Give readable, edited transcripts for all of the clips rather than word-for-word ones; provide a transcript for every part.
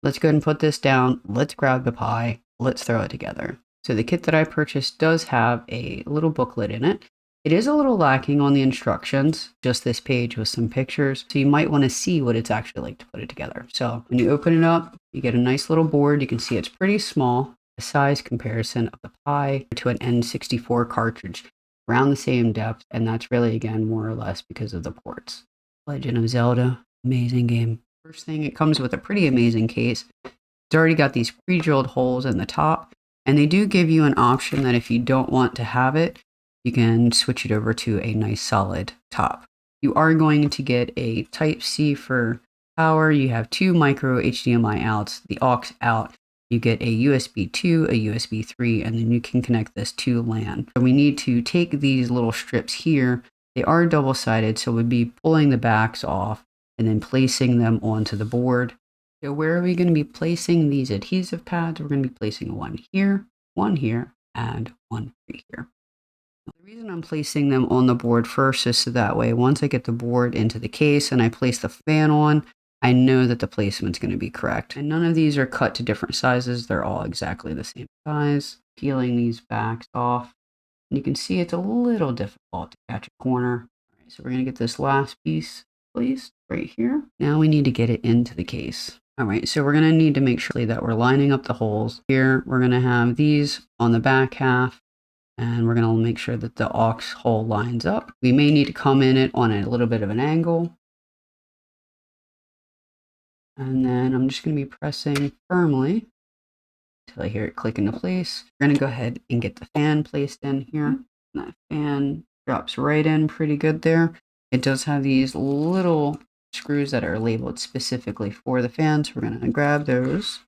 let's go ahead and put this down. Let's grab the Pi. Let's throw it together. So the kit that I purchased does have a little booklet in it. It is a little lacking on the instructions, just this page with some pictures. So you might want to see what it's actually like to put it together. So when you open it up, you get a nice little board. You can see it's pretty small. The size comparison of the Pi to an N64 cartridge, around the same depth. And that's really, again, more or less because of the ports. Legend of Zelda, amazing game. First thing, it comes with a pretty amazing case. It's already got these pre-drilled holes in the top. And they do give you an option that if you don't want to have it, you can switch it over to a nice solid top. You are going to get a Type-C for power. You have 2 micro HDMI outs, the aux out. You get a USB 2, a USB 3, and then you can connect this to LAN. So we need to take these little strips here. They are double-sided, so we'd be pulling the backs off and then placing them onto the board. So where are we going to be placing these adhesive pads? We're going to be placing one here, and one right here. Now, the reason I'm placing them on the board first is so that way, once I get the board into the case and I place the fan on, I know that the placement's going to be correct. And none of these are cut to different sizes. They're all exactly the same size. Peeling these backs off. And you can see it's a little difficult to catch a corner. All right, so we're going to get this last piece placed right here. Now we need to get it into the case. All right, so we're going to need to make sure that we're lining up the holes. Here, we're going to have these on the back half, and we're going to make sure that the aux hole lines up. We may need to come in it on a little bit of an angle. And then I'm just going to be pressing firmly until I hear it click into place. We're going to go ahead and get the fan placed in here. And that fan drops right in pretty good there. It does have these little screws that are labeled specifically for the fan, so we're going to grab those.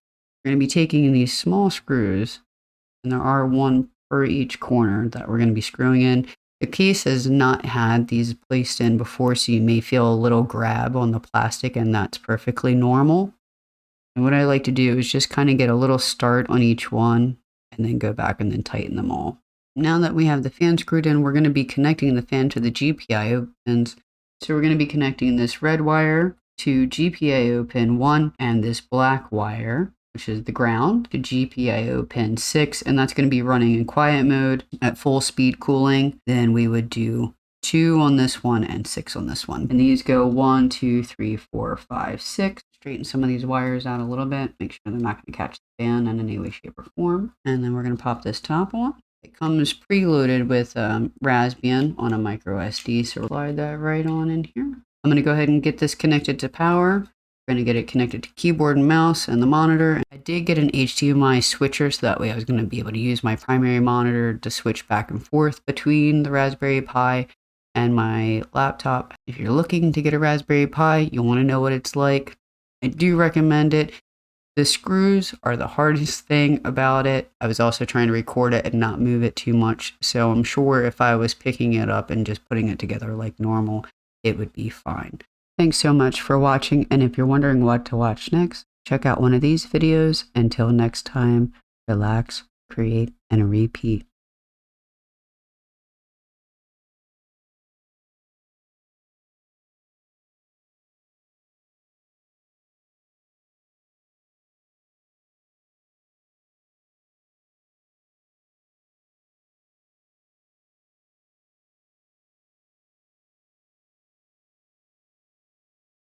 We're going to be taking these small screws, and there are one per each corner that we're going to be screwing in. The case has not had these placed in before, so you may feel a little grab on the plastic, and that's perfectly normal. And what I like to do is just kind of get a little start on each one, and then go back and then tighten them all. Now that we have the fan screwed in, we're going to be connecting the fan to the GPIO pins. So we're going to be connecting this red wire to GPIO pin 1 and this black wire, which is the ground, to GPIO pin 6. And that's going to be running in quiet mode at full speed cooling. Then we would do 2 on this one and 6 on this one. And these go 1, 2, 3, 4, 5, 6. Straighten some of these wires out a little bit. Make sure they're not going to catch the fan in any way, shape, or form. And then we're going to pop this top on. It comes preloaded with Raspbian on a micro SD, so we'll slide that right on in here. I'm going to go ahead and get this connected to power. We're going to get it connected to keyboard and mouse and the monitor. I did get an HDMI switcher, so that way I was going to be able to use my primary monitor to switch back and forth between the Raspberry Pi and my laptop. If you're looking to get a Raspberry Pi, you'll want to know what it's like. I do recommend it. The screws are the hardest thing about it. I was also trying to record it and not move it too much. So I'm sure if I was picking it up and just putting it together like normal, it would be fine. Thanks so much for watching. And if you're wondering what to watch next, check out one of these videos. Until next time, relax, create, and repeat.